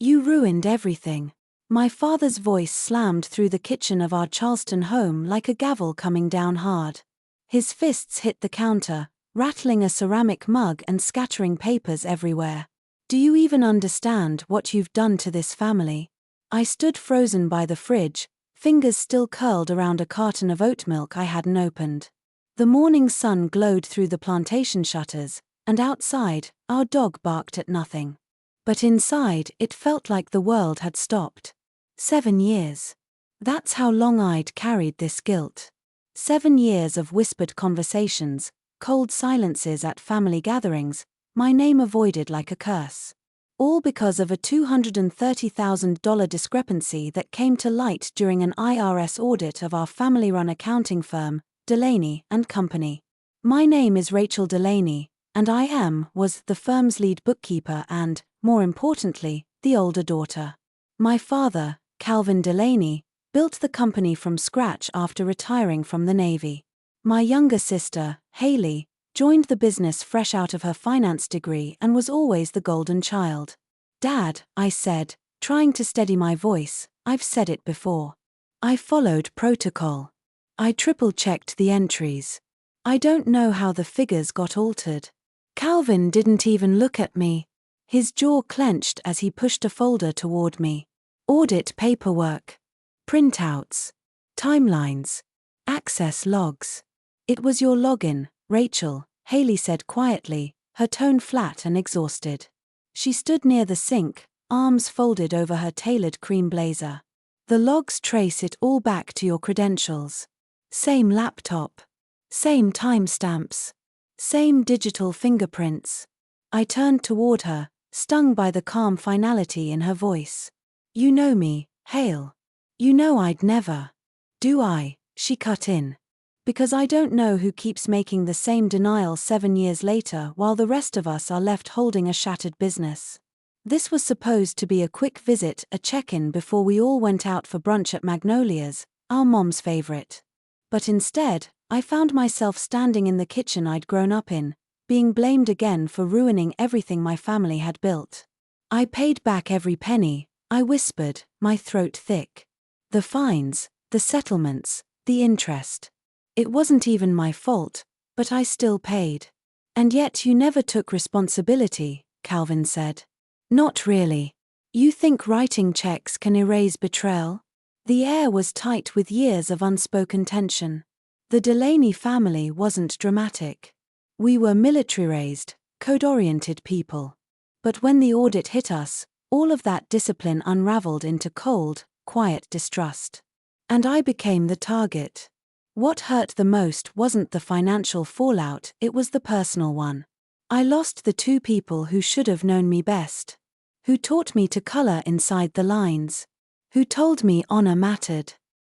You ruined everything. My father's voice slammed through the kitchen of our Charleston home like a gavel coming down hard. His fists hit the counter, rattling a ceramic mug and scattering papers everywhere. Do you even understand what you've done to this family? I stood frozen by the fridge, fingers still curled around a carton of oat milk I hadn't opened. The morning sun glowed through the plantation shutters, and outside, our dog barked at nothing. But inside, it felt like the world had stopped. 7 years. That's how long I'd carried this guilt. 7 years of whispered conversations, cold silences at family gatherings, my name avoided like a curse. All because of a $230,000 discrepancy that came to light during an IRS audit of our family-run accounting firm, Delaney and Company. My name is Rachel Delaney, and was the firm's lead bookkeeper and, more importantly, the older daughter. My father, Calvin Delaney, built the company from scratch after retiring from the Navy. My younger sister, Haley, joined the business fresh out of her finance degree and was always the golden child. Dad, I said, trying to steady my voice, I've said it before. I followed protocol. I triple-checked the entries. I don't know how the figures got altered. Calvin didn't even look at me. His jaw clenched as he pushed a folder toward me. Audit paperwork. Printouts. Timelines. Access logs. It was your login, Rachel, Haley said quietly, her tone flat and exhausted. She stood near the sink, arms folded over her tailored cream blazer. The logs trace it all back to your credentials. Same laptop. Same timestamps. Same digital fingerprints. I turned toward her, stung by the calm finality in her voice. You know me, Hale. You know I'd never. Do I? She cut in. Because I don't know who keeps making the same denial 7 years later while the rest of us are left holding a shattered business. This was supposed to be a quick visit, a check-in before we all went out for brunch at Magnolia's, our mom's favorite. But instead, I found myself standing in the kitchen I'd grown up in, being blamed again for ruining everything my family had built. I paid back every penny, I whispered, my throat thick. The fines, the settlements, the interest. It wasn't even my fault, but I still paid. And yet you never took responsibility, Calvin said. Not really. You think writing checks can erase betrayal? The air was tight with years of unspoken tension. The Delaney family wasn't dramatic. We were military-raised, code-oriented people. But when the audit hit us, all of that discipline unraveled into cold, quiet distrust. And I became the target. What hurt the most wasn't the financial fallout, it was the personal one. I lost the 2 people who should have known me best. Who taught me to color inside the lines. Who told me honor mattered.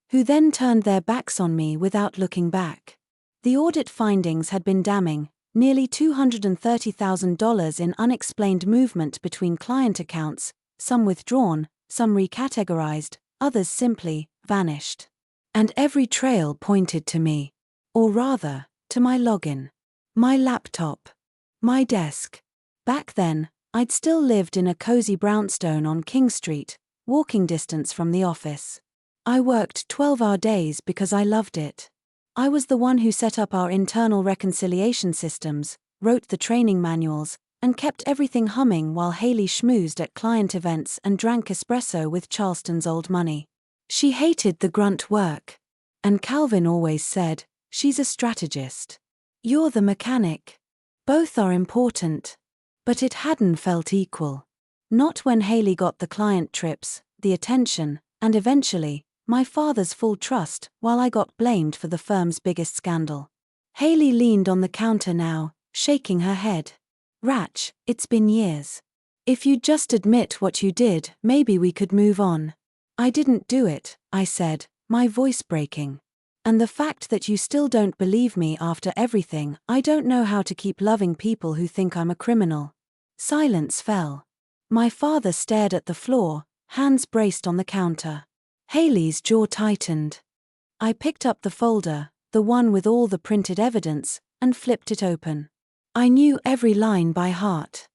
Who then turned their backs on me without looking back. The audit findings had been damning, nearly $230,000 in unexplained movement between client accounts, some withdrawn, some recategorized, others simply vanished. And every trail pointed to me. Or rather, to my login. My laptop. My desk. Back then, I'd still lived in a cozy brownstone on King Street, walking distance from the office. I worked 12-hour days because I loved it. I was the one who set up our internal reconciliation systems, wrote the training manuals, and kept everything humming while Haley schmoozed at client events and drank espresso with Charleston's old money. She hated the grunt work. And Calvin always said, she's a strategist. You're the mechanic. Both are important. But it hadn't felt equal. Not when Haley got the client trips, the attention, and eventually, my father's full trust, while I got blamed for the firm's biggest scandal. Haley leaned on the counter now, shaking her head. Rach, it's been years. If you'd just admit what you did, maybe we could move on. I didn't do it, I said, my voice breaking. And the fact that you still don't believe me after everything, I don't know how to keep loving people who think I'm a criminal. Silence fell. My father stared at the floor, hands braced on the counter. Haley's jaw tightened. I picked up the folder, the one with all the printed evidence, and flipped it open. I knew every line by heart.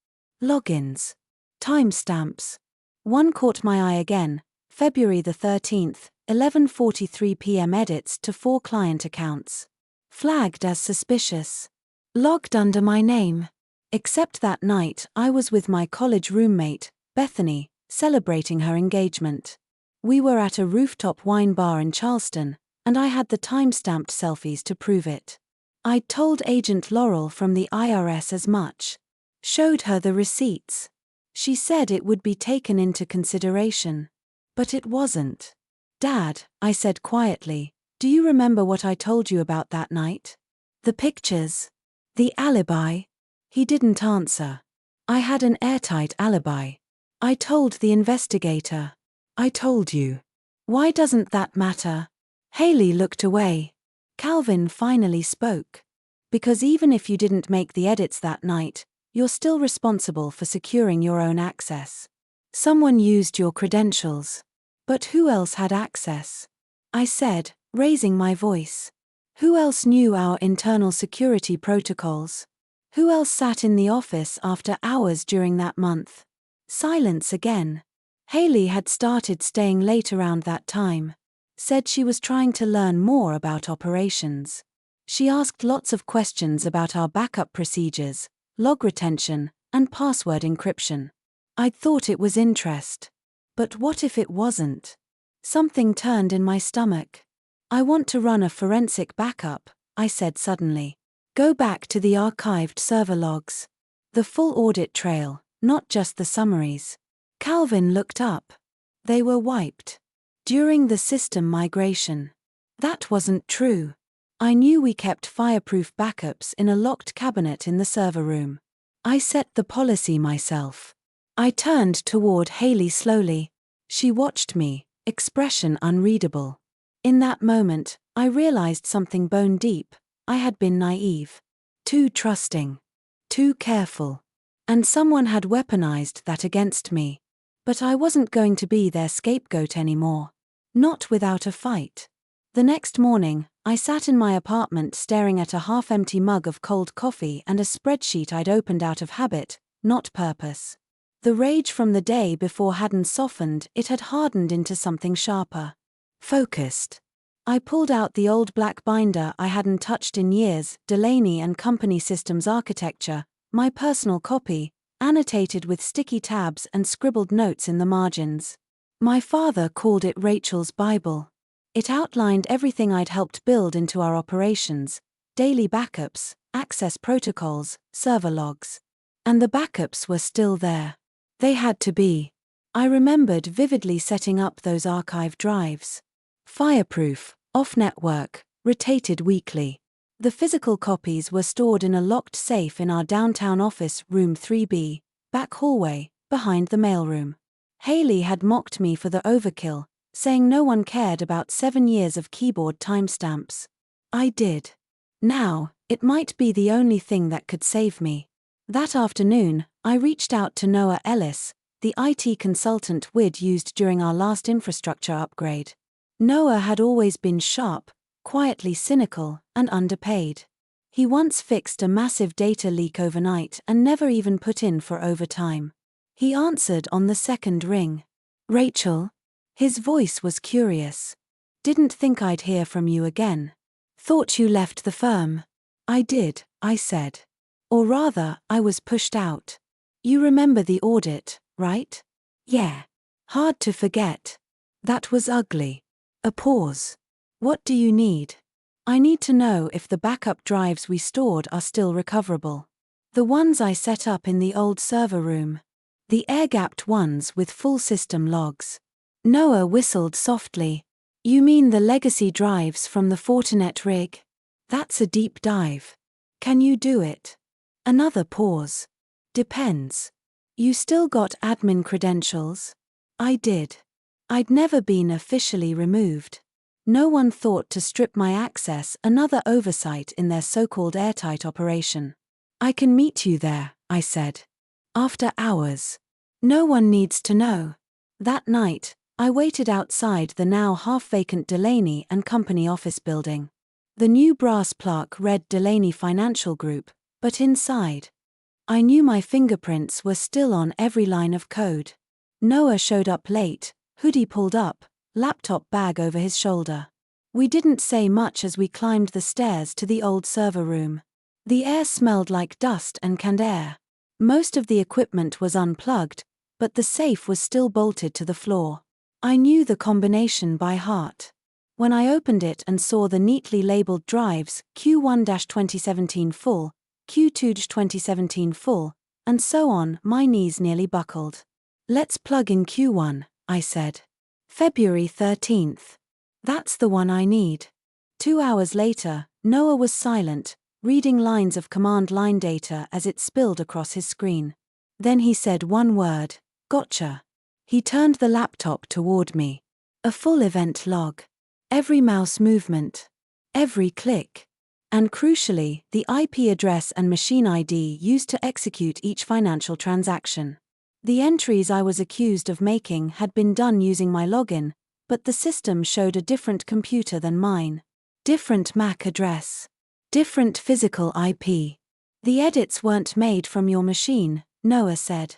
Logins. Timestamps. One caught my eye again, February the 13th, 11:43 p.m. Edits to 4 client accounts. Flagged as suspicious. Logged under my name. Except that night I was with my college roommate, Bethany, celebrating her engagement. We were at a rooftop wine bar in Charleston, and I had the time-stamped selfies to prove it. I'd told Agent Laurel from the IRS as much. Showed her the receipts. She said it would be taken into consideration. But it wasn't. "Dad," I said quietly, "do you remember what I told you about that night? The pictures? The alibi?" He didn't answer. I had an airtight alibi. I told the investigator. "I told you." "Why doesn't that matter?" Haley looked away. Calvin finally spoke. "Because even if you didn't make the edits that night, you're still responsible for securing your own access. Someone used your credentials. But who else had access?" I said, raising my voice. "Who else knew our internal security protocols? Who else sat in the office after hours during that month?" Silence again. Haley had started staying late around that time. Said she was trying to learn more about operations. She asked lots of questions about our backup procedures, log retention, and password encryption. I'd thought it was interest. But what if it wasn't? Something turned in my stomach. "I want to run a forensic backup," I said suddenly. "Go back to the archived server logs. The full audit trail, not just the summaries." Calvin looked up. They were wiped. During the system migration. That wasn't true. I knew we kept fireproof backups in a locked cabinet in the server room. I set the policy myself. I turned toward Haley slowly. She watched me, expression unreadable. In that moment, I realized something bone deep. I had been naive. Too trusting. Too careful. And someone had weaponized that against me. But I wasn't going to be their scapegoat anymore. Not without a fight. The next morning, I sat in my apartment staring at a half-empty mug of cold coffee and a spreadsheet I'd opened out of habit, not purpose. The rage from the day before hadn't softened, it had hardened into something sharper. Focused. I pulled out the old black binder I hadn't touched in years, Delaney and Company Systems Architecture, my personal copy, annotated with sticky tabs and scribbled notes in the margins. My father called it Rachel's Bible. It outlined everything I'd helped build into our operations: daily backups, access protocols, server logs. And the backups were still there. They had to be. I remembered vividly setting up those archive drives. Fireproof, off-network, rotated weekly. The physical copies were stored in a locked safe in our downtown office, room 3B, back hallway, behind the mailroom. Haley had mocked me for the overkill, saying no one cared about 7 years of keyboard timestamps. I did. Now, it might be the only thing that could save me. That afternoon, I reached out to Noah Ellis, the IT consultant we'd used during our last infrastructure upgrade. Noah had always been sharp, quietly cynical, and underpaid. He once fixed a massive data leak overnight and never even put in for overtime. He answered on the second ring. "Rachel?" His voice was curious. "Didn't think I'd hear from you again. Thought you left the firm." "I did," I said. "Or rather, I was pushed out. You remember the audit, right?" "Yeah." "Hard to forget. That was ugly." A pause. "What do you need?" "I need to know if the backup drives we stored are still recoverable. The ones I set up in the old server room. The air-gapped ones with full system logs." Noah whistled softly. "You mean the legacy drives from the Fortinet rig? That's a deep dive. Can you do it?" Another pause. "Depends. You still got admin credentials?" I did. I'd never been officially removed. No one thought to strip my access, another oversight in their so-called airtight operation. "I can meet you there," I said. "After hours. No one needs to know." That night, I waited outside the now half-vacant Delaney and Company office building. The new brass plaque read Delaney Financial Group, but inside, I knew my fingerprints were still on every line of code. Noah showed up late, hoodie pulled up, laptop bag over his shoulder. We didn't say much as we climbed the stairs to the old server room. The air smelled like dust and canned air. Most of the equipment was unplugged, but the safe was still bolted to the floor. I knew the combination by heart. When I opened it and saw the neatly labeled drives, Q1-2017 full, Q2-2017 full, and so on, my knees nearly buckled. Let's plug in Q1, I said. February 13th. That's the one I need. 2 hours later, Noah was silent, reading lines of command line data as it spilled across his screen. Then he said one word, "Gotcha." He turned the laptop toward me. A full event log. Every mouse movement. Every click. And crucially, the IP address and machine ID used to execute each financial transaction. The entries I was accused of making had been done using my login, but the system showed a different computer than mine. Different MAC address. Different physical IP. The edits weren't made from your machine, Noah said.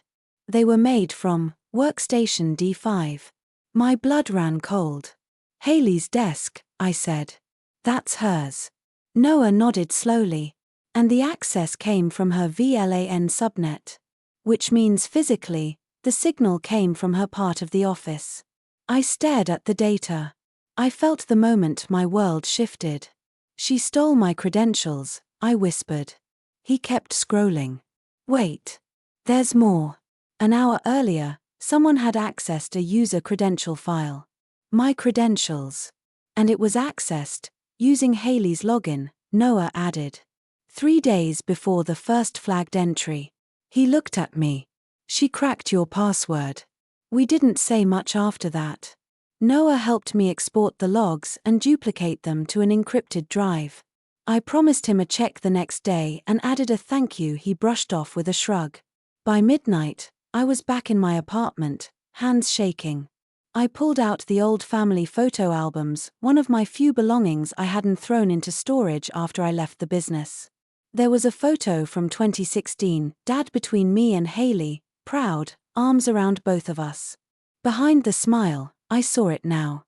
They were made from Workstation D5. My blood ran cold. Haley's desk, I said. That's hers. Noah nodded slowly. And the access came from her VLAN subnet. Which means physically, the signal came from her part of the office. I stared at the data. I felt the moment my world shifted. She stole my credentials, I whispered. He kept scrolling. Wait. There's more. An hour earlier, someone had accessed a user credential file. My credentials. And it was accessed, using Haley's login, Noah added. 3 days before the first flagged entry. He looked at me. She cracked your password. We didn't say much after that. Noah helped me export the logs and duplicate them to an encrypted drive. I promised him a check the next day and added a thank you he brushed off with a shrug. By midnight, I was back in my apartment, hands shaking. I pulled out the old family photo albums, one of my few belongings I hadn't thrown into storage after I left the business. There was a photo from 2016, Dad between me and Haley, proud, arms around both of us. Behind the smile, I saw it now.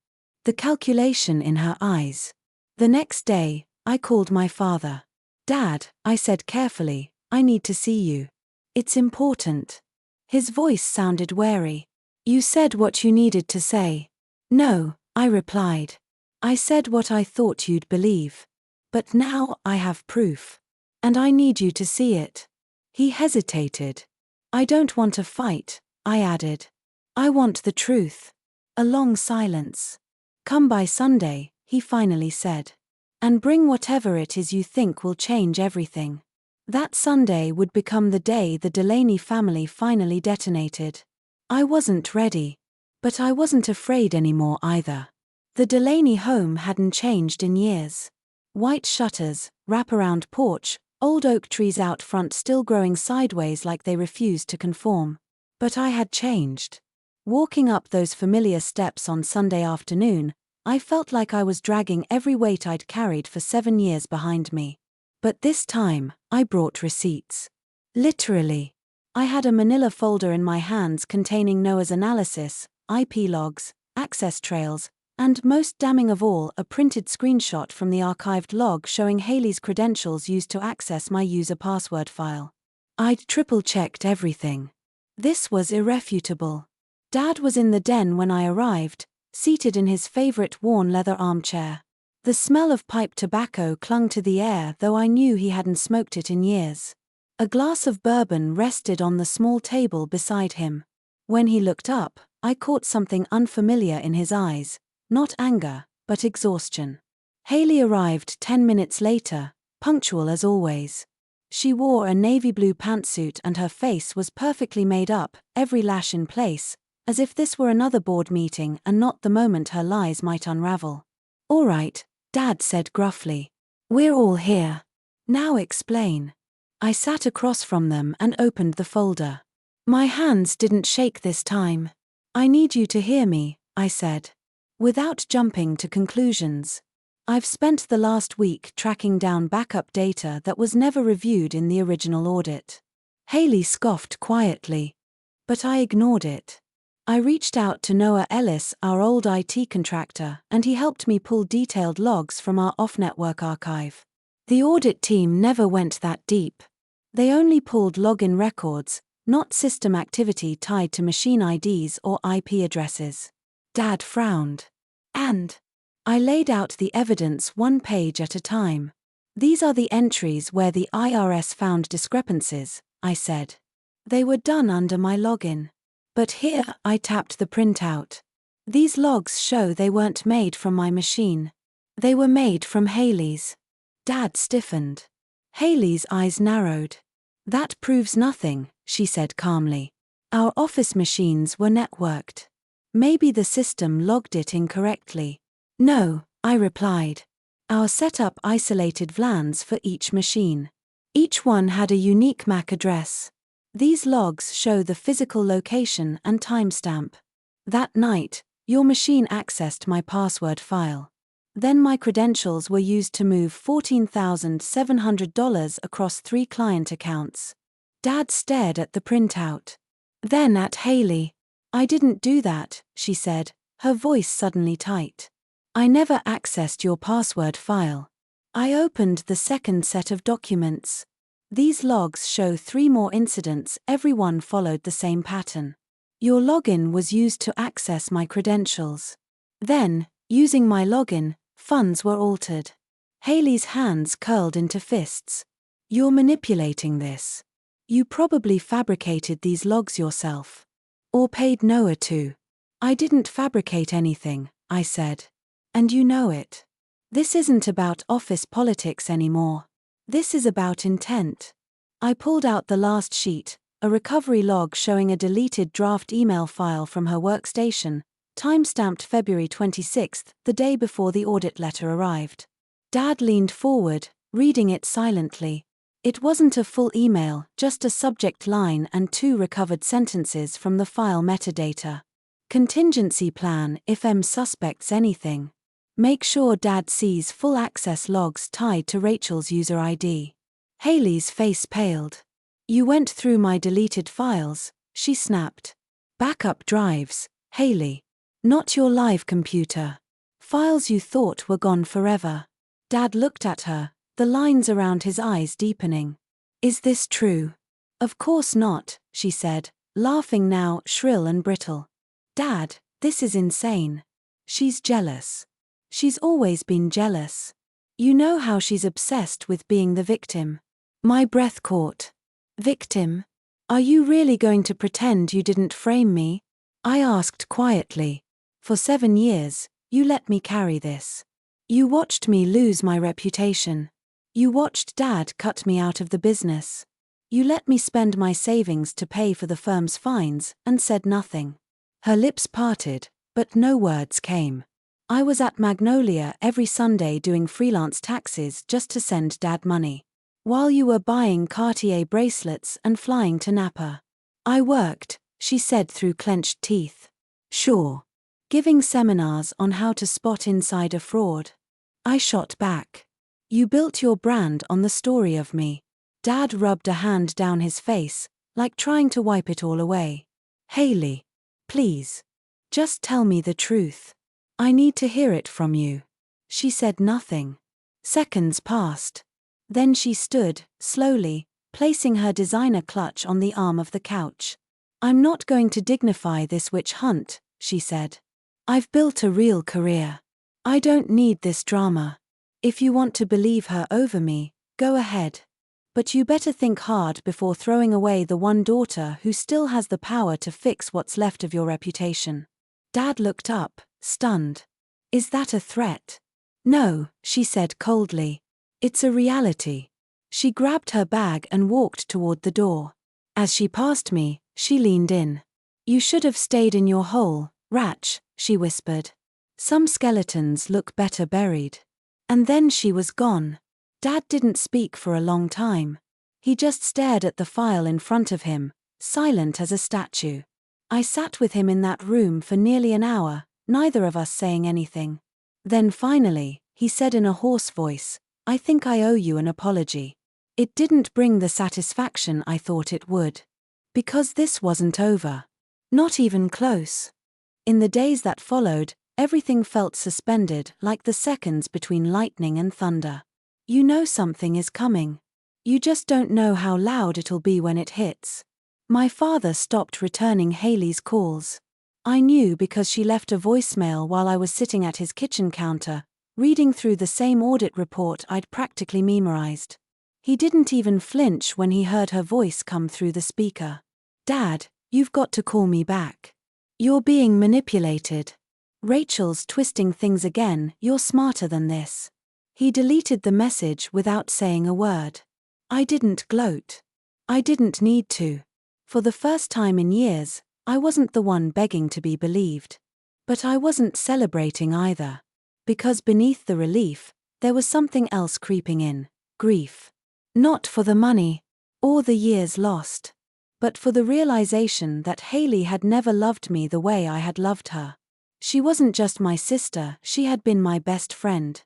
The calculation in her eyes. The next day, I called my father. Dad, I said carefully, I need to see you. It's important. His voice sounded wary. You said what you needed to say. No, I replied. I said what I thought you'd believe. But now I have proof. And I need you to see it. He hesitated. I don't want a fight, I added. I want the truth. A long silence. Come by Sunday, he finally said. And bring whatever it is you think will change everything. That Sunday would become the day the Delaney family finally detonated. I wasn't ready. But I wasn't afraid anymore either. The Delaney home hadn't changed in years. White shutters, wraparound porch, old oak trees out front still growing sideways like they refused to conform. But I had changed. Walking up those familiar steps on Sunday afternoon, I felt like I was dragging every weight I'd carried for 7 years behind me. But this time, I brought receipts. Literally. I had a manila folder in my hands containing Noah's analysis, IP logs, access trails, and most damning of all, a printed screenshot from the archived log showing Haley's credentials used to access my user password file. I'd triple-checked everything. This was irrefutable. Dad was in the den when I arrived, seated in his favorite worn leather armchair. The smell of pipe tobacco clung to the air, though I knew he hadn't smoked it in years. A glass of bourbon rested on the small table beside him. When he looked up, I caught something unfamiliar in his eyes. Not anger, but exhaustion. Haley arrived 10 minutes later, punctual as always. She wore a navy blue pantsuit and her face was perfectly made up, every lash in place, as if this were another board meeting and not the moment her lies might unravel. All right, Dad said gruffly. We're all here. Now explain. I sat across from them and opened the folder. My hands didn't shake this time. I need you to hear me, I said. Without jumping to conclusions. I've spent the last week tracking down backup data that was never reviewed in the original audit. Haley scoffed quietly. But I ignored it. I reached out to Noah Ellis, our old IT contractor, and he helped me pull detailed logs from our off-network archive. The audit team never went that deep. They only pulled login records, not system activity tied to machine IDs or IP addresses. Dad frowned. And I laid out the evidence one page at a time. These are the entries where the IRS found discrepancies, I said. They were done under my login. But here, I tapped the printout. These logs show they weren't made from my machine. They were made from Haley's. Dad stiffened. Haley's eyes narrowed. That proves nothing, she said calmly. Our office machines were networked. Maybe the system logged it incorrectly. No, I replied. Our setup isolated VLANs for each machine. Each one had a unique MAC address. These logs show the physical location and timestamp. That night, your machine accessed my password file. Then my credentials were used to move $14,700 across 3 client accounts. Dad stared at the printout. Then at Haley. I didn't do that, she said, her voice suddenly tight. I never accessed your password file. I opened the second set of documents. These logs show 3 more incidents, every one followed the same pattern. Your login was used to access my credentials. Then, using my login, funds were altered. Haley's hands curled into fists. You're manipulating this. You probably fabricated these logs yourself. Or paid Noah to. I didn't fabricate anything, I said. And you know it. This isn't about office politics anymore. This is about intent. I pulled out the last sheet, a recovery log showing a deleted draft email file from her workstation, time-stamped February 26, the day before the audit letter arrived. Dad leaned forward, reading it silently. It wasn't a full email, just a subject line and 2 recovered sentences from the file metadata. Contingency plan if M suspects anything. Make sure Dad sees full access logs tied to Rachel's user ID. Haley's face paled. You went through my deleted files, she snapped. Backup drives, Haley. Not your live computer. Files you thought were gone forever. Dad looked at her, the lines around his eyes deepening. Is this true? Of course not, she said, laughing now, shrill and brittle. Dad, this is insane. She's jealous. She's always been jealous. You know how she's obsessed with being the victim. My breath caught. Victim? Are you really going to pretend you didn't frame me? I asked quietly. For 7 years, you let me carry this. You watched me lose my reputation. You watched Dad cut me out of the business. You let me spend my savings to pay for the firm's fines and said nothing. Her lips parted, but no words came. I was at Magnolia every Sunday doing freelance taxes just to send Dad money. While you were buying Cartier bracelets and flying to Napa. I worked, she said through clenched teeth. Sure. Giving seminars on how to spot insider fraud. I shot back. You built your brand on the story of me. Dad rubbed a hand down his face, like trying to wipe it all away. Haley. Please. Just tell me the truth. I need to hear it from you. She said nothing. Seconds passed. Then she stood, slowly, placing her designer clutch on the arm of the couch. I'm not going to dignify this witch hunt, she said. I've built a real career. I don't need this drama. If you want to believe her over me, go ahead. But you better think hard before throwing away the one daughter who still has the power to fix what's left of your reputation. Dad looked up, stunned. Is that a threat? No, she said coldly. It's a reality. She grabbed her bag and walked toward the door. As she passed me, she leaned in. You should have stayed in your hole, Ratch, she whispered. Some skeletons look better buried. And then she was gone. Dad didn't speak for a long time. He just stared at the file in front of him, silent as a statue. I sat with him in that room for nearly an hour, neither of us saying anything. Then finally, he said in a hoarse voice, I think I owe you an apology. It didn't bring the satisfaction I thought it would. Because this wasn't over. Not even close. In the days that followed, everything felt suspended, like the seconds between lightning and thunder. You know something is coming. You just don't know how loud it'll be when it hits. My father stopped returning Haley's calls. I knew because she left a voicemail while I was sitting at his kitchen counter, reading through the same audit report I'd practically memorized. He didn't even flinch when he heard her voice come through the speaker. "Dad, you've got to call me back. You're being manipulated. Rachel's twisting things again, you're smarter than this." He deleted the message without saying a word. I didn't gloat. I didn't need to. For the first time in years, I wasn't the one begging to be believed. But I wasn't celebrating either. Because beneath the relief, there was something else creeping in: grief. Not for the money, or the years lost, but for the realization that Haley had never loved me the way I had loved her. She wasn't just my sister, she had been my best friend.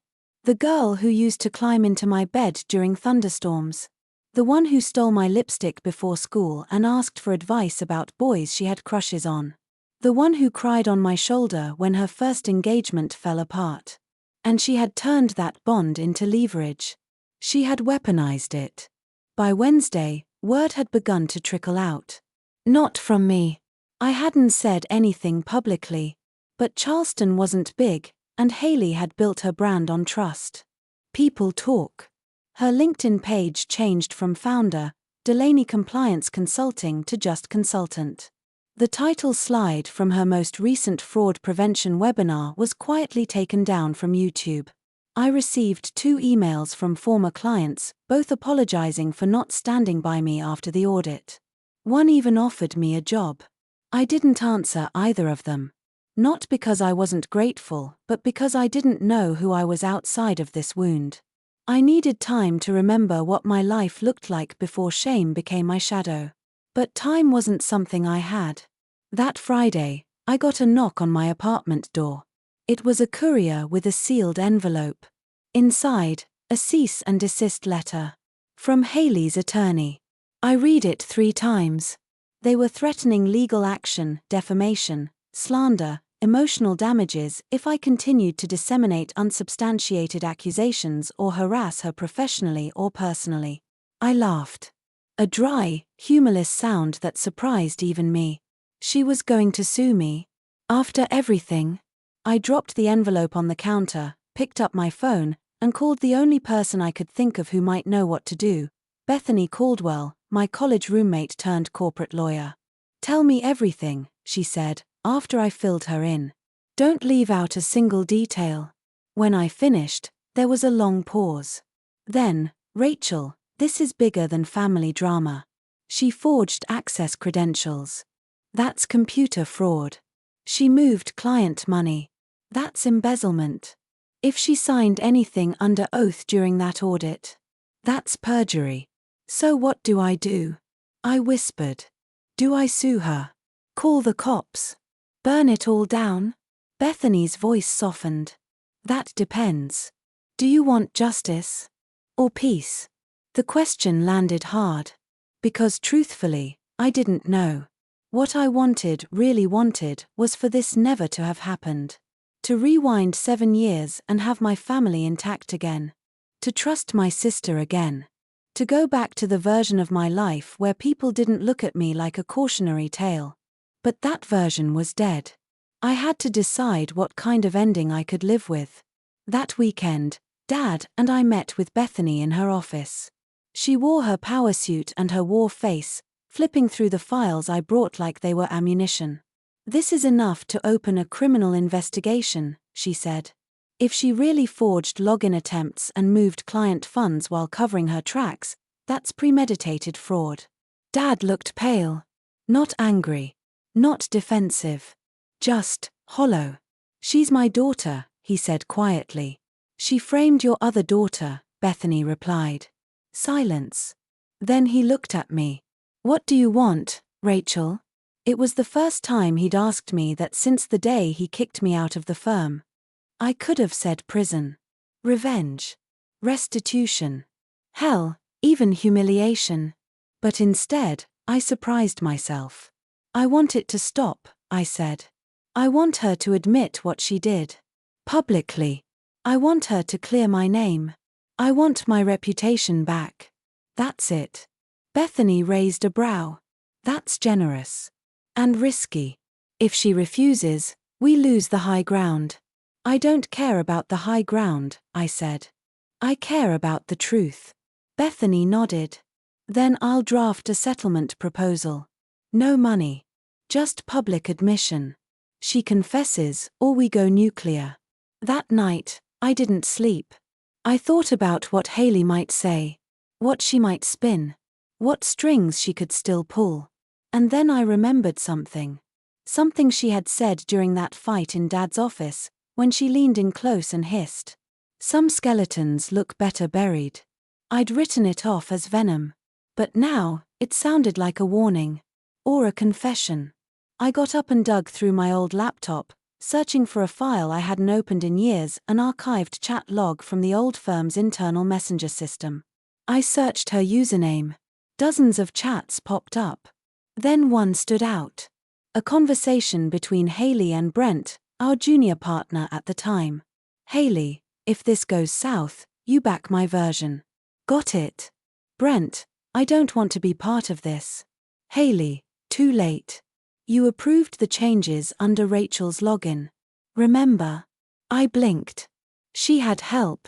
The girl who used to climb into my bed during thunderstorms. The one who stole my lipstick before school and asked for advice about boys she had crushes on. The one who cried on my shoulder when her first engagement fell apart. And she had turned that bond into leverage. She had weaponized it. By Wednesday, word had begun to trickle out. Not from me. I hadn't said anything publicly. But Charleston wasn't big, and Haley had built her brand on trust. People talk. Her LinkedIn page changed from founder, Delaney Compliance Consulting, to just consultant. The title slide from her most recent fraud prevention webinar was quietly taken down from YouTube. I received 2 emails from former clients, both apologizing for not standing by me after the audit. One even offered me a job. I didn't answer either of them. Not because I wasn't grateful, but because I didn't know who I was outside of this wound. I needed time to remember what my life looked like before shame became my shadow. But time wasn't something I had. That Friday, I got a knock on my apartment door. It was a courier with a sealed envelope. Inside, a cease and desist letter. From Haley's attorney. I read it 3 times. They were threatening legal action, defamation, slander, emotional damages if I continued to disseminate unsubstantiated accusations or harass her professionally or personally. I laughed. A dry, humorless sound that surprised even me. She was going to sue me. After everything. I dropped the envelope on the counter, picked up my phone, and called the only person I could think of who might know what to do: Bethany Caldwell, my college roommate turned corporate lawyer. "Tell me everything," she said, after I filled her in. "Don't leave out a single detail." When I finished, there was a long pause. Then, "Rachel, this is bigger than family drama. She forged access credentials. That's computer fraud. She moved client money. That's embezzlement. If she signed anything under oath during that audit, that's perjury. So what do I do?" I whispered. "Do I sue her? Call the cops? Burn it all down?" Bethany's voice softened. "That depends. Do you want justice? Or peace?" The question landed hard. Because truthfully, I didn't know. What I really wanted, was for this never to have happened. To rewind 7 years and have my family intact again. To trust my sister again. To go back to the version of my life where people didn't look at me like a cautionary tale. But that version was dead. I had to decide what kind of ending I could live with. That weekend, Dad and I met with Bethany in her office. She wore her power suit and her war face, flipping through the files I brought like they were ammunition. "This is enough to open a criminal investigation," she said. "If she really forged login attempts and moved client funds while covering her tracks, that's premeditated fraud." Dad looked pale. Not angry. Not defensive. Just hollow. "She's my daughter," he said quietly. "She framed your other daughter," Bethany replied. Silence. Then he looked at me. "What do you want, Rachel?" It was the first time he'd asked me that since the day he kicked me out of the firm. I could have said prison. Revenge. Restitution. Hell, even humiliation. But instead, I surprised myself. I want it to stop, I said. I want her to admit what she did. Publicly. I want her to clear my name. I want my reputation back. That's it. Bethany raised a brow. That's generous. And risky. If she refuses, we lose the high ground. I don't care about the high ground, I said. I care about the truth. Bethany nodded. Then I'll draft a settlement proposal. No money. Just public admission. She confesses, or we go nuclear. That night, I didn't sleep. I thought about what Haley might say. What she might spin. What strings she could still pull. And then I remembered something. Something she had said during that fight in Dad's office, when she leaned in close and hissed. Some skeletons look better buried. I'd written it off as venom. But now, it sounded like a warning. Or a confession. I got up and dug through my old laptop, searching for a file I hadn't opened in years, an archived chat log from the old firm's internal messenger system. I searched her username. Dozens of chats popped up. Then one stood out. A conversation between Haley and Brent, our junior partner at the time. Haley, if this goes south, you back my version. Got it. Brent, I don't want to be part of this. Haley, too late. You approved the changes under Rachel's login. Remember? I blinked. She had help.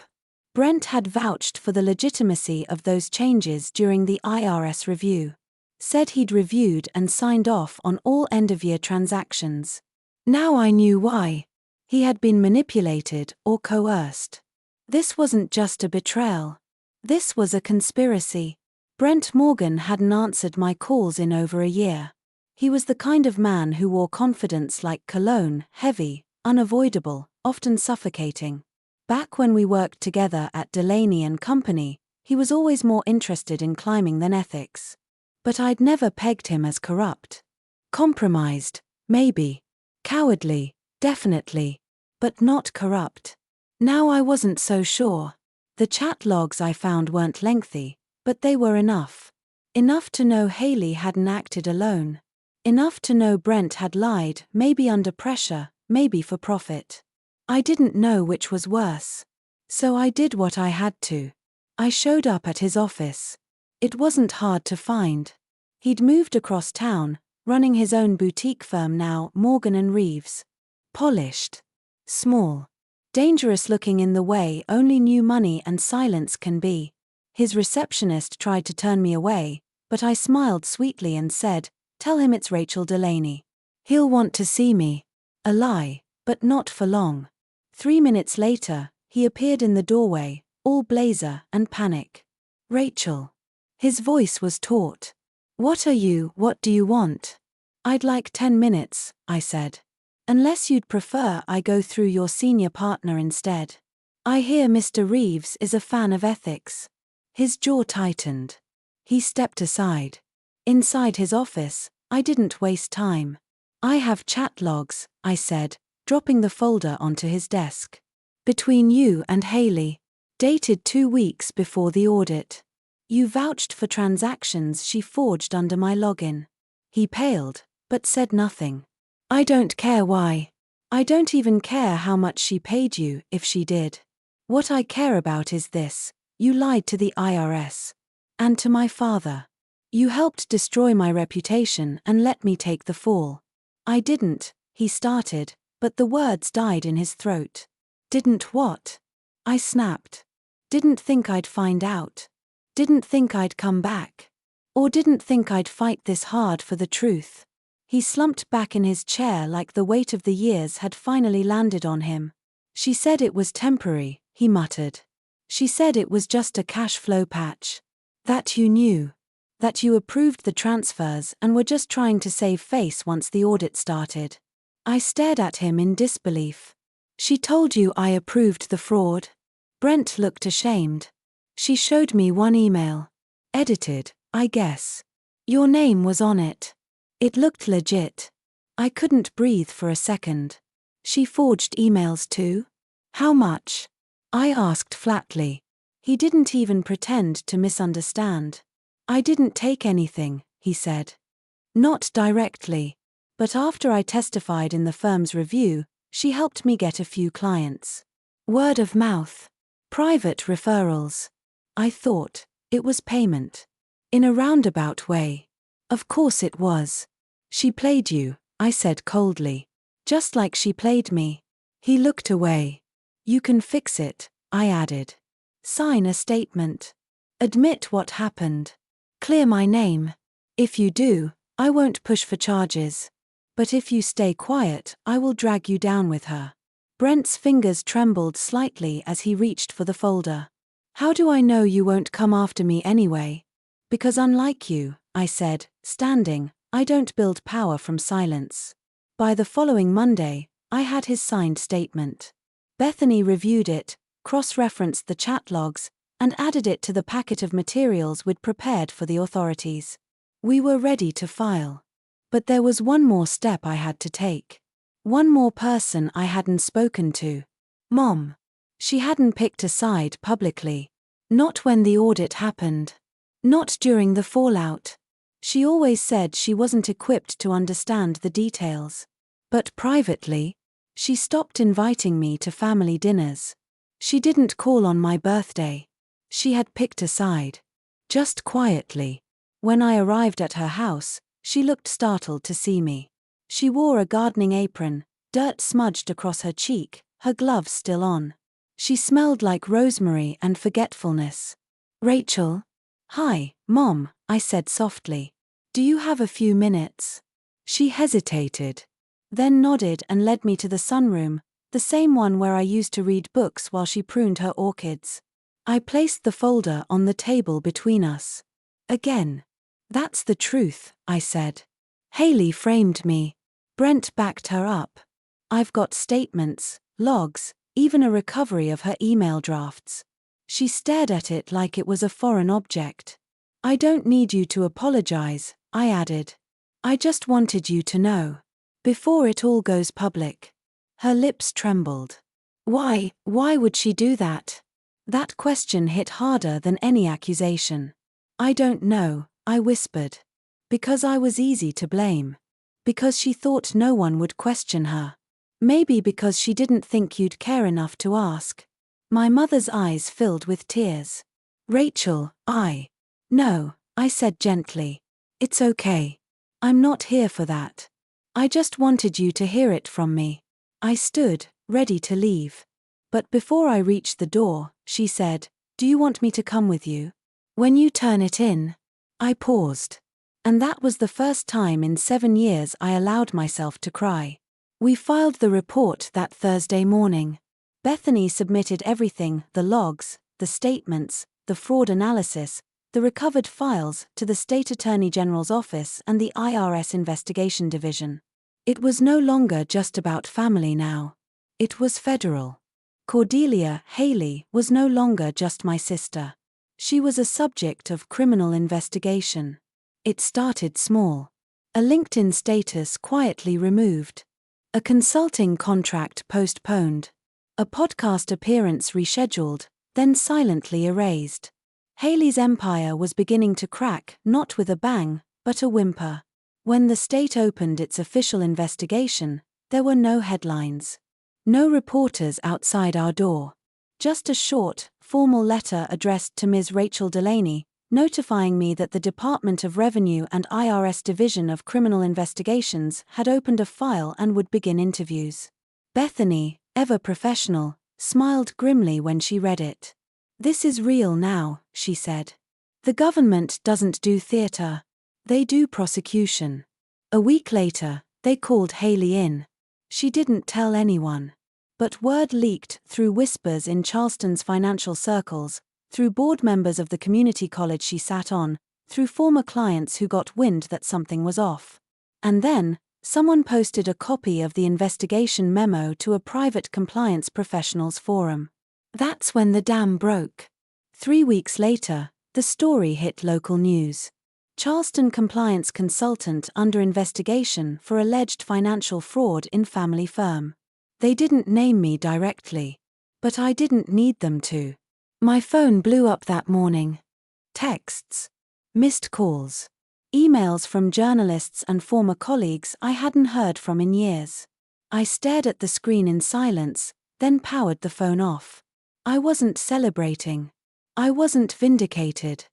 Brent had vouched for the legitimacy of those changes during the IRS review. Said he'd reviewed and signed off on all end-of-year transactions. Now I knew why. He had been manipulated or coerced. This wasn't just a betrayal. This was a conspiracy. Brent Morgan hadn't answered my calls in over a year. He was the kind of man who wore confidence like cologne, heavy, unavoidable, often suffocating. Back when we worked together at Delaney and Company, he was always more interested in climbing than ethics. But I'd never pegged him as corrupt. Compromised, maybe. Cowardly, definitely. But not corrupt. Now I wasn't so sure. The chat logs I found weren't lengthy, but they were enough. Enough to know Haley hadn't acted alone. Enough to know Brent had lied, maybe under pressure, maybe for profit. I didn't know which was worse. So I did what I had to. I showed up at his office. It wasn't hard to find. He'd moved across town, running his own boutique firm now, Morgan & Reeves. Polished. Small. Dangerous looking in the way only new money and silence can be. His receptionist tried to turn me away, but I smiled sweetly and said, "Tell him it's Rachel Delaney. He'll want to see me." A lie, but not for long. 3 minutes later, he appeared in the doorway, all blazer and panic. "Rachel." His voice was taut. What do you want?" "I'd like 10 minutes, I said. "Unless you'd prefer I go through your senior partner instead. I hear Mr. Reeves is a fan of ethics." His jaw tightened. He stepped aside. Inside his office, I didn't waste time. "I have chat logs," I said, dropping the folder onto his desk. "Between you and Haley. Dated 2 weeks before the audit. You vouched for transactions she forged under my login." He paled, but said nothing. "I don't care why. I don't even care how much she paid you, if she did. What I care about is this: you lied to the IRS. And to my father. You helped destroy my reputation and let me take the fall." "I didn't," he started, but the words died in his throat. "Didn't what?" I snapped. "Didn't think I'd find out. Didn't think I'd come back. Or didn't think I'd fight this hard for the truth." He slumped back in his chair like the weight of the years had finally landed on him. "She said it was temporary," he muttered. "She said it was just a cash flow patch. That you knew. That you approved the transfers and were just trying to save face once the audit started." I stared at him in disbelief. "She told you I approved the fraud?" Brent looked ashamed. "She showed me one email. Edited, I guess. Your name was on it. It looked legit." I couldn't breathe for a second. "She forged emails too? How much?" I asked flatly. He didn't even pretend to misunderstand. "I didn't take anything," he said. Not directly. But after I testified in the firm's review, she helped me get a few clients. Word of mouth. Private referrals. I thought it was payment. In a roundabout way. Of course it was. She played you, I said coldly. Just like she played me. He looked away. You can fix it, I added. Sign a statement. Admit what happened. Clear my name. If you do, I won't push for charges. But if you stay quiet, I will drag you down with her. Brent's fingers trembled slightly as he reached for the folder. How do I know you won't come after me anyway? Because unlike you, I said, standing, I don't build power from silence. By the following Monday, I had his signed statement. Bethany reviewed it, cross-referenced the chat logs, and added it to the packet of materials we'd prepared for the authorities. We were ready to file. But there was one more step I had to take. One more person I hadn't spoken to. Mom. She hadn't picked a side publicly. Not when the audit happened. Not during the fallout. She always said she wasn't equipped to understand the details. But privately, she stopped inviting me to family dinners. She didn't call on my birthday. She had picked a side. Just quietly. When I arrived at her house, she looked startled to see me. She wore a gardening apron, dirt smudged across her cheek, her gloves still on. She smelled like rosemary and forgetfulness. Rachel? Hi, Mom, I said softly. Do you have a few minutes? She hesitated. Then nodded and led me to the sunroom, the same one where I used to read books while she pruned her orchids. I placed the folder on the table between us. Again. That's the truth, I said. Haley framed me. Brent backed her up. I've got statements, logs, even a recovery of her email drafts. She stared at it like it was a foreign object. I don't need you to apologize, I added. I just wanted you to know. Before it all goes public. Her lips trembled. Why would she do that? That question hit harder than any accusation. I don't know, I whispered. Because I was easy to blame. Because she thought no one would question her. Maybe because she didn't think you'd care enough to ask. My mother's eyes filled with tears. Rachel, No, I said gently. It's okay. I'm not here for that. I just wanted you to hear it from me. I stood, ready to leave. But before I reached the door, she said, Do you want me to come with you? When you turn it in. I paused. And that was the first time in 7 years I allowed myself to cry. We filed the report that Thursday morning. Bethany submitted everything, the logs, the statements, the fraud analysis, the recovered files, to the State Attorney General's office and the IRS Investigation Division. It was no longer just about family now. It was federal. Cordelia Haley was no longer just my sister. She was a subject of criminal investigation. It started small. A LinkedIn status quietly removed. A consulting contract postponed. A podcast appearance rescheduled, then silently erased. Haley's empire was beginning to crack, not with a bang, but a whimper. When the state opened its official investigation, there were no headlines. No reporters outside our door. Just a short, formal letter addressed to Ms. Rachel Delaney, notifying me that the Department of Revenue and IRS Division of Criminal Investigations had opened a file and would begin interviews. Bethany, ever professional, smiled grimly when she read it. This is real now, she said. The government doesn't do theater. They do prosecution. A week later, they called Haley in. She didn't tell anyone. But word leaked through whispers in Charleston's financial circles, through board members of the community college she sat on, through former clients who got wind that something was off. And then, someone posted a copy of the investigation memo to a private compliance professionals forum. That's when the dam broke. 3 weeks later, the story hit local news. Charleston compliance consultant under investigation for alleged financial fraud in family firm. They didn't name me directly. But I didn't need them to. My phone blew up that morning. Texts. Missed calls. Emails from journalists and former colleagues I hadn't heard from in years. I stared at the screen in silence, then powered the phone off. I wasn't celebrating. I wasn't vindicated.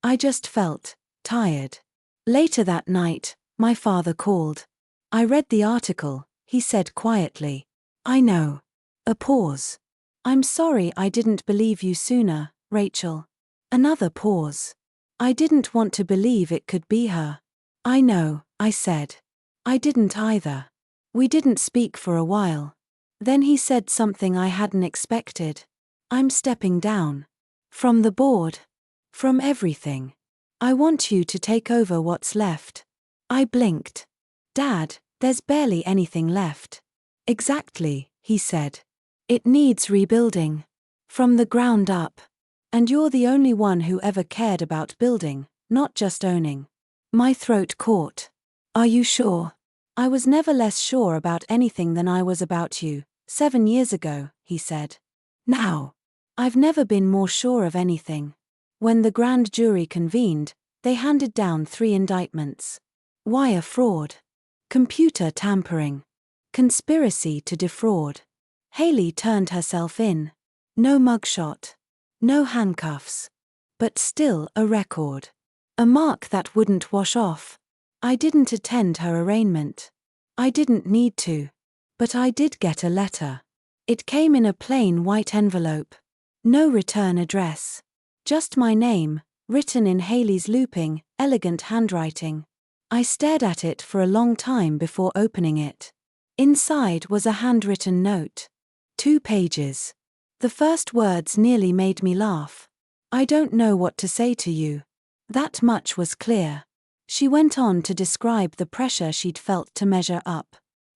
I just felt tired. Later that night, my father called. I read the article, he said quietly. I know. A pause. I'm sorry I didn't believe you sooner, Rachel. Another pause. I didn't want to believe it could be her. I know, I said. I didn't either. We didn't speak for a while. Then he said something I hadn't expected. I'm stepping down. From the board. From everything. I want you to take over what's left. I blinked. Dad, there's barely anything left. Exactly, he said. It needs rebuilding. From the ground up. And you're the only one who ever cared about building, not just owning. My throat caught. Are you sure? I was never less sure about anything than I was about you, 7 years ago, he said. Now. I've never been more sure of anything. When the grand jury convened, they handed down 3 indictments. Wire fraud. Computer tampering. Conspiracy to defraud. Hayley turned herself in. No mugshot. No handcuffs. But still a record. A mark that wouldn't wash off. I didn't attend her arraignment. I didn't need to. But I did get a letter. It came in a plain white envelope. No return address. Just my name, written in Hayley's looping, elegant handwriting. I stared at it for a long time before opening it. Inside was a handwritten note. 2 pages. The first words nearly made me laugh. I don't know what to say to you. That much was clear. She went on to describe the pressure she'd felt to measure up.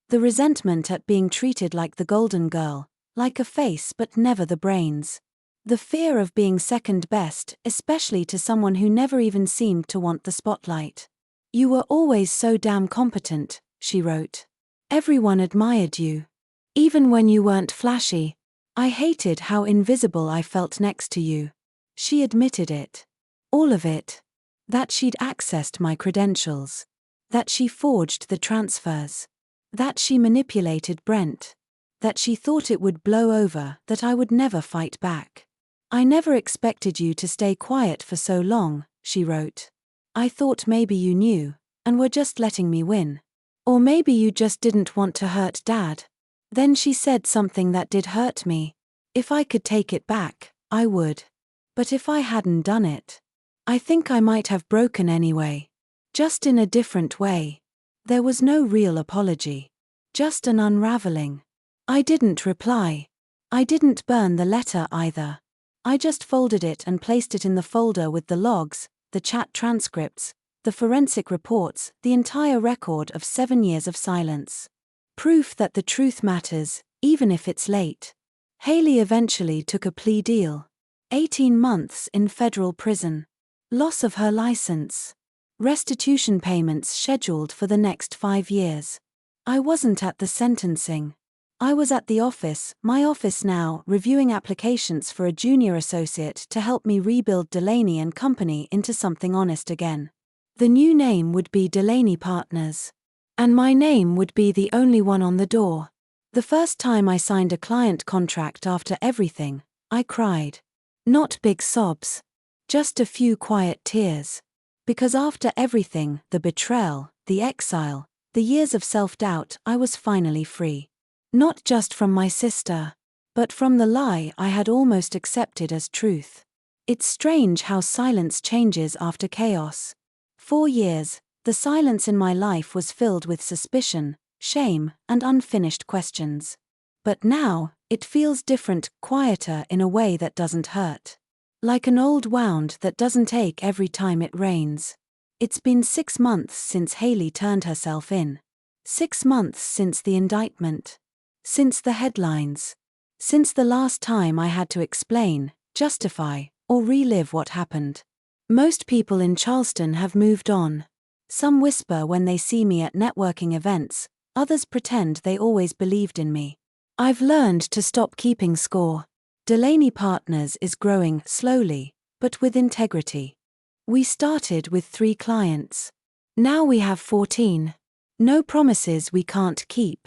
The resentment at being treated like the golden girl, like a face but never the brains. The fear of being second best, especially to someone who never even seemed to want the spotlight. You were always so damn competent, she wrote. Everyone admired you. Even when you weren't flashy. I hated how invisible I felt next to you. She admitted it. All of it. That she'd accessed my credentials. That she forged the transfers. That she manipulated Brent. That she thought it would blow over, that I would never fight back. I never expected you to stay quiet for so long, she wrote. I thought maybe you knew, and were just letting me win. Or maybe you just didn't want to hurt Dad. Then she said something that did hurt me. If I could take it back, I would. But if I hadn't done it, I think I might have broken anyway. Just in a different way. There was no real apology. Just an unraveling. I didn't reply. I didn't burn the letter either. I just folded it and placed it in the folder with the logs, the chat transcripts, the forensic reports, the entire record of 7 years of silence. Proof that the truth matters, even if it's late. Hayley eventually took a plea deal. 18 months in federal prison. Loss of her license. Restitution payments scheduled for the next 5 years. I wasn't at the sentencing. I was at the office, my office now, reviewing applications for a junior associate to help me rebuild Delaney and Company into something honest again. The new name would be Delaney Partners. And my name would be the only one on the door. The first time I signed a client contract after everything, I cried. Not big sobs. Just a few quiet tears. Because after everything, the betrayal, the exile, the years of self-doubt, I was finally free. Not just from my sister, but from the lie I had almost accepted as truth. It's strange how silence changes after chaos. 4 years, the silence in my life was filled with suspicion, shame, and unfinished questions. But now, it feels different, quieter in a way that doesn't hurt. Like an old wound that doesn't ache every time it rains. It's been 6 months since Hayley turned herself in. 6 months since the indictment. Since the headlines. Since the last time I had to explain, justify, or relive what happened. Most people in Charleston have moved on. Some whisper when they see me at networking events, others pretend they always believed in me. I've learned to stop keeping score. Delaney Partners is growing slowly, but with integrity. We started with 3 clients. Now we have 14. No promises we can't keep.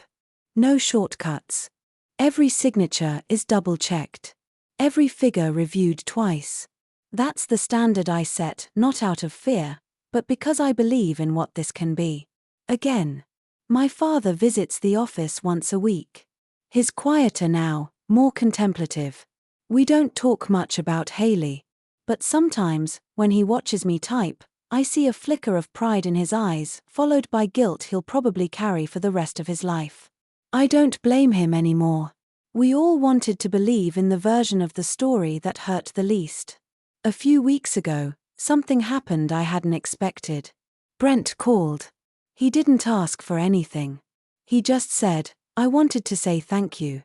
No shortcuts. Every signature is double-checked. Every figure reviewed twice. That's the standard I set, not out of fear, but because I believe in what this can be. Again. My father visits the office once a week. He's quieter now, more contemplative. We don't talk much about Haley. But sometimes, when he watches me type, I see a flicker of pride in his eyes, followed by guilt he'll probably carry for the rest of his life. I don't blame him anymore. We all wanted to believe in the version of the story that hurt the least. A few weeks ago, something happened I hadn't expected. Brent called. He didn't ask for anything. He just said, "I wanted to say thank you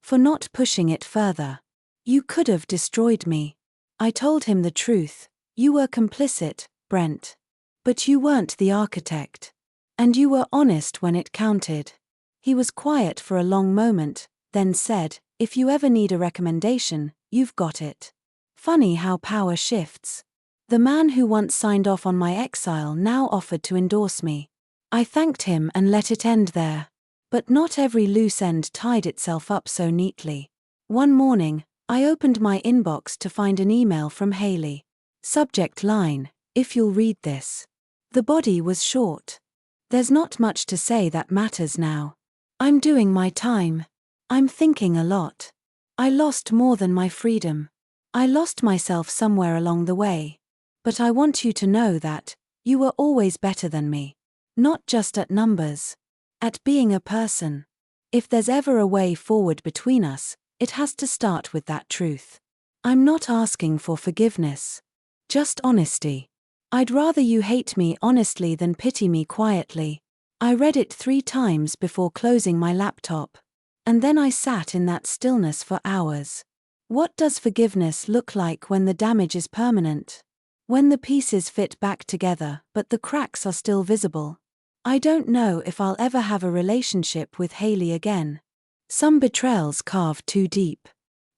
for not pushing it further. You could have destroyed me." I told him the truth. "You were complicit, Brent. But you weren't the architect. And you were honest when it counted." He was quiet for a long moment, then said, "If you ever need a recommendation, you've got it." Funny how power shifts. The man who once signed off on my exile now offered to endorse me. I thanked him and let it end there. But not every loose end tied itself up so neatly. One morning, I opened my inbox to find an email from Haley. Subject line, "If you'll read this." The body was short. "There's not much to say that matters now. I'm doing my time. I'm thinking a lot. I lost more than my freedom. I lost myself somewhere along the way. But I want you to know that you were always better than me. Not just at numbers. At being a person. If there's ever a way forward between us, it has to start with that truth. I'm not asking for forgiveness. Just honesty. I'd rather you hate me honestly than pity me quietly." I read it 3 times before closing my laptop. And then I sat in that stillness for hours. What does forgiveness look like when the damage is permanent? When the pieces fit back together, but the cracks are still visible? I don't know if I'll ever have a relationship with Haley again. Some betrayals carve too deep.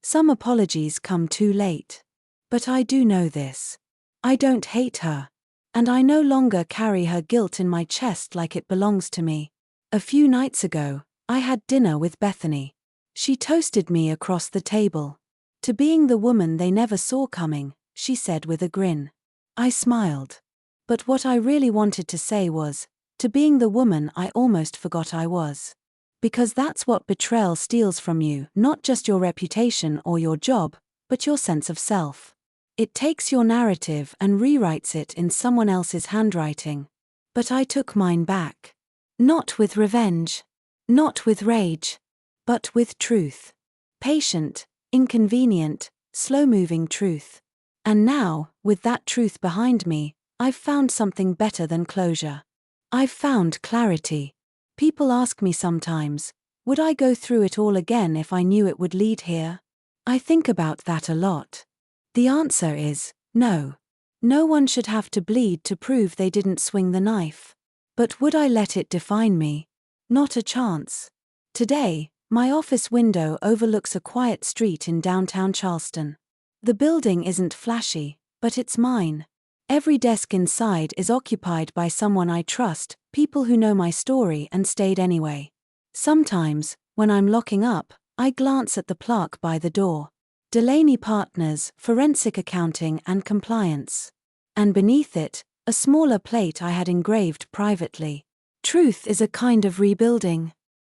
Some apologies come too late. But I do know this. I don't hate her. And I no longer carry her guilt in my chest like it belongs to me. A few nights ago, I had dinner with Bethany. She toasted me across the table. "To being the woman they never saw coming," she said with a grin. I smiled. But what I really wanted to say was, to being the woman I almost forgot I was. Because that's what betrayal steals from you, not just your reputation or your job, but your sense of self. It takes your narrative and rewrites it in someone else's handwriting. But I took mine back. Not with revenge. Not with rage. But with truth. Patient, inconvenient, slow-moving truth. And now, with that truth behind me, I've found something better than closure. I've found clarity. People ask me sometimes, would I go through it all again if I knew it would lead here? I think about that a lot. The answer is, no. No one should have to bleed to prove they didn't swing the knife. But would I let it define me? Not a chance. Today, my office window overlooks a quiet street in downtown Charleston. The building isn't flashy, but it's mine. Every desk inside is occupied by someone I trust, people who know my story and stayed anyway. Sometimes, when I'm locking up, I glance at the plaque by the door. Delaney Partners, Forensic Accounting and Compliance. And beneath it, a smaller plate I had engraved privately. Truth is a kind of rebuilding.